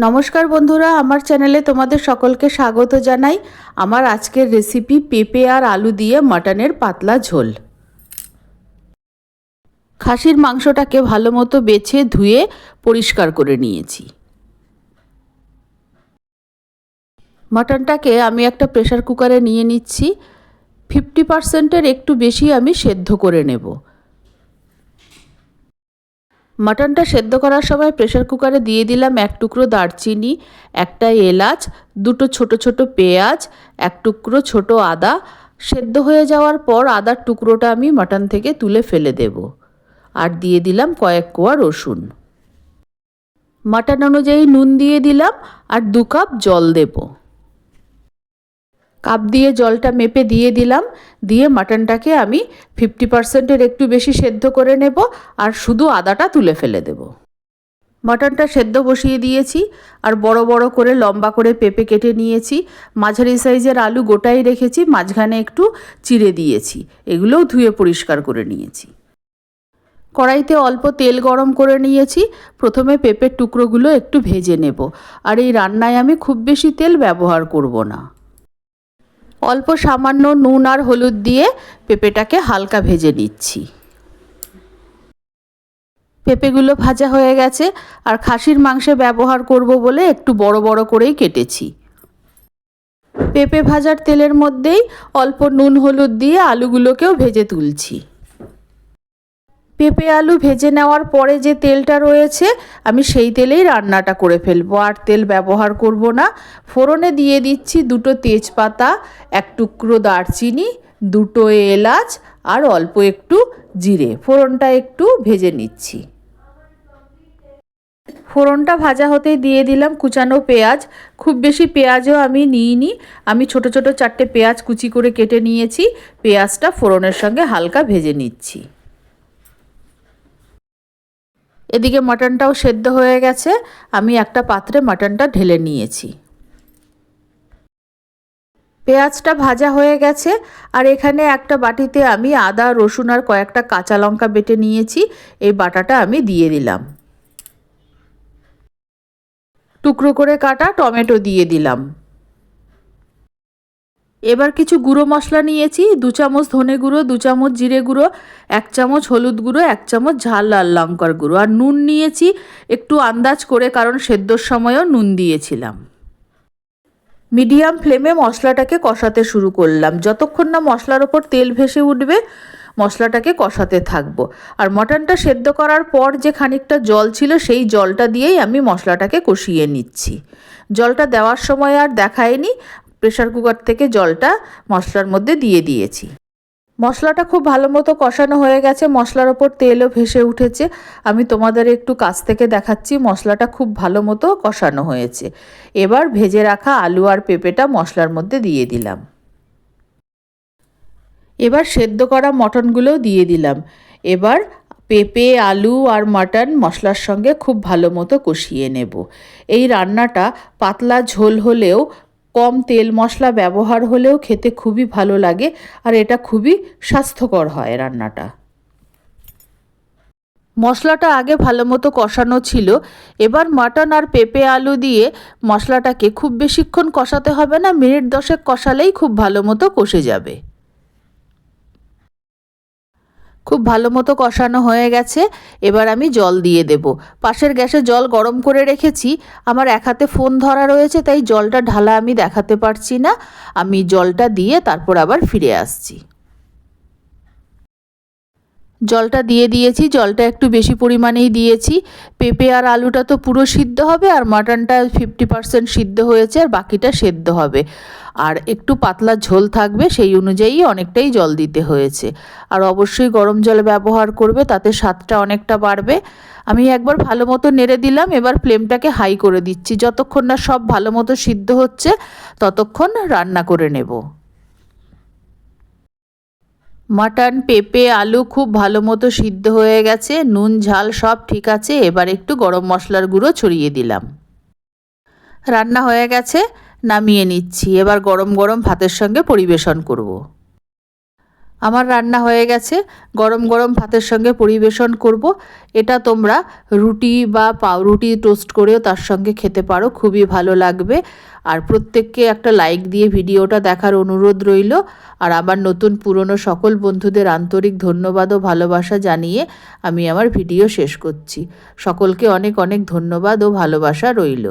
নমস্কার বন্ধুরা, আমার চ্যানেলে তোমাদের সকলকে স্বাগত জানাই। আমার আজকের রেসিপি পেঁপে আর আলু দিয়ে মাটনের পাতলা ঝোল। খাসির মাংসটাকে ভালো মতো বেছে ধুয়ে পরিষ্কার করে নিয়েছি। মাটনটাকে আমি একটা প্রেসার কুকারে নিয়ে নিচ্ছি। 50%-এর একটু বেশি আমি সেদ্ধ করে নেব। মাটনটা সেদ্ধ করার সময় প্রেসার কুকারে দিয়ে দিলাম এক টুকরো দারচিনি, একটা এলাচ, দুটো ছোট ছোট পেঁয়াজ, এক টুকরো ছোট আদা। সেদ্ধ হয়ে যাওয়ার পর আদার টুকরোটা আমি মাটন থেকে তুলে ফেলে দেব। আর দিয়ে দিলাম কয়েক কোয়া রসুন। মাটন অনুযায়ী নুন দিয়ে দিলাম আর 2 কাপ জল দেব। কাপ দিয়ে জলটা মেপে দিয়ে দিলাম। দিয়ে মাটনটাকে আমি 50%-এর একটু বেশি সেদ্ধ করে নেব আর শুধু আদাটা তুলে ফেলে দেব। মাটনটা সেদ্ধ বসিয়ে দিয়েছি আর বড় বড় করে লম্বা করে পেঁপে কেটে নিয়েছি। মাঝারি সাইজের আলু গোটাই রেখেছি, মাঝখানে একটু চিড়ে দিয়েছি। এগুলোও ধুয়ে পরিষ্কার করে নিয়েছি। কড়াইতে অল্প তেল গরম করে নিয়েছি। প্রথমে পেঁপের টুকরোগুলো একটু ভেজে নেব। আর এই রান্নায় আমি খুব বেশি তেল ব্যবহার করব না। অল্প সামান্য নুন আর হলুদ দিয়ে পেঁপেটাকে হালকা ভেজে নিচ্ছি। পেঁপেগুলো ভাজা হয়ে গেছে আর খাসির মাংসে ব্যবহার করব বলে একটু বড় বড় করেই কেটেছি। পেঁপে ভাজার তেলের মধ্যেই অল্প নুন হলুদ দিয়ে আলুগুলোকেও ভেজে তুলছি। পেঁপে আলু ভেজে নেওয়ার পরে যে তেলটা রয়েছে আমি সেই তেলেই রান্নাটা করে ফেলবো, আর তেল ব্যবহার করব না। ফোড়নে দিয়ে দিচ্ছি 2টো তেজপাতা, এক টুকরো দারচিনি, 2টো এলাচ আর অল্প একটু জিরে। ফোড়নটা একটু ভেজে নিচ্ছি। ফোড়নটা ভাজা হতেই দিয়ে দিলাম কুচানো পেঁয়াজ। খুব বেশি পেঁয়াজও আমি নিইনি, আমি ছোট ছোট 4টে পেঁয়াজ কুচি করে কেটে নিয়েছি। পেঁয়াজটা ফোড়নের সঙ্গে হালকা ভেজে নিচ্ছি। এদিকে মাটনটাও সেদ্ধ হয়ে গেছে। আমি একটা পাত্রে মাটনটা ঢেলে নিয়েছি। পেঁয়াজটা ভাজা হয়ে গেছে আর এখানে একটা বাটিতে আমি আদা, রসুন আর কয়েকটা কাঁচা লঙ্কা বেটে নিয়েছি। এই বাটাটা আমি দিয়ে দিলাম। টুকরো করে কাটা টমেটো দিয়ে দিলাম। এবার কিছু গুঁড়ো মশলা নিয়েছি। 2 চামচ ধনে গুঁড়ো, 2 চামচ জিরে গুঁড়ো, 1 চামচ হলুদ গুঁড়ো, 1 চামচ ঝাল লাল লঙ্কার গুঁড়ো আর নুন নিয়েছি একটু আন্দাজ করে, কারণ সেদ্ধর সময়ও নুন দিয়েছিলাম। মিডিয়াম ফ্লেমে মশলাটাকে কষাতে শুরু করলাম। যতক্ষণ না মশলার ওপর তেল ভেসে উঠবে মশলাটাকে কষাতে থাকবো। আর মটনটা সেদ্ধ করার পর যে খানিকটা জল ছিল সেই জলটা দিয়েই আমি মশলাটাকে কষিয়ে নিচ্ছি। জলটা দেওয়ার সময় আর দেখায়নি, প্রেসার কুকার থেকে জলটা মশলার মধ্যে দিয়ে দিয়েছি। মশলাটা খুব ভালো মতো কষানো হয়ে গেছে, মশলার ওপর তেলও ভেসে উঠেছে। আমি তোমাদের একটু কাছ থেকে দেখাচ্ছি, মশলাটা খুব ভালো মতো কষানো হয়েছে। এবার ভেজে রাখা আলু আর পেঁপেটা মশলার মধ্যে দিয়ে দিলাম। এবার সেদ্ধ করা মটনগুলোও দিয়ে দিলাম। এবার পেঁপে, আলু আর মাটন মশলার সঙ্গে খুব ভালো মতো কষিয়ে নেব। এই রান্নাটা পাতলা ঝোল হলেও, কম তেল মশলা ব্যবহার হলেও খেতে খুবই ভালো লাগে আর এটা খুবই স্বাস্থ্যকর হয় রান্নাটা। মশলাটা আগে ভালো মতো কষানো ছিল। এবার মাটন আর পেঁপে আলু দিয়ে মশলাটাকে খুব বেশিক্ষণ কষাতে হবে না, মিনিট 10 কষালেই খুব ভালো মতো কষে যাবে। খুব ভালো মতো কষানো হয়ে গেছে। এবার আমি জল দিয়ে দেব। পাশের গ্যাসে জল গরম করে রেখেছি। আমার এক হাতে ফোন ধরা রয়েছে তাই জলটা ঢালা আমি দেখাতে পারছি না। আমি জলটা দিয়ে তারপর আবার ফিরে আসছি। জলটা দিয়ে দিয়েছি, জলটা একটু বেশি পরিমাণেই দিয়েছি। পেঁপে আর আলুটা তো পুরো সিদ্ধ হবে আর মাটনটা 50% সিদ্ধ হয়েছে আর বাকিটা সেদ্ধ হবে। আর একটু পাতলা ঝোল থাকবে, সেই অনুযায়ী অনেকটাই জল দিতে হয়েছে। আর অবশ্যই গরম জল ব্যবহার করবে, তাতে স্বাদটা অনেকটা বাড়বে। আমি একবার ভালো মতো নেড়ে দিলাম। এবার ফ্লেমটাকে হাই করে দিচ্ছি। যতক্ষণ না সব ভালো মতো সিদ্ধ হচ্ছে ততক্ষণ রান্না করে নেব। মাটন, পেঁপে, আলু খুব ভালো মতো সিদ্ধ হয়ে গেছে, নুন ঝাল সব ঠিক আছে। এবার একটু গরম মশলার গুঁড়ো ছড়িয়ে দিলাম। রান্না হয়ে গেছে, নামিয়ে নিচ্ছি। এবার গরম গরম ভাতের সঙ্গে পরিবেশন করব। আমার রান্না হয়ে গেছে, গরম গরম ভাতের সঙ্গে পরিবেশন করব। এটা তোমরা রুটি বা পাউরুটি টোস্ট করেও তার সঙ্গে খেতে পারো, খুবই ভালো লাগবে। আর প্রত্যেককে একটা লাইক দিয়ে ভিডিওটা দেখার অনুরোধ রইল। আর আবার নতুন পুরনো সকল বন্ধুদের আন্তরিক ধন্যবাদ ও ভালোবাসা জানিয়ে আমি আমার ভিডিও শেষ করছি। সকলকে অনেক অনেক ধন্যবাদ ও ভালোবাসা রইল।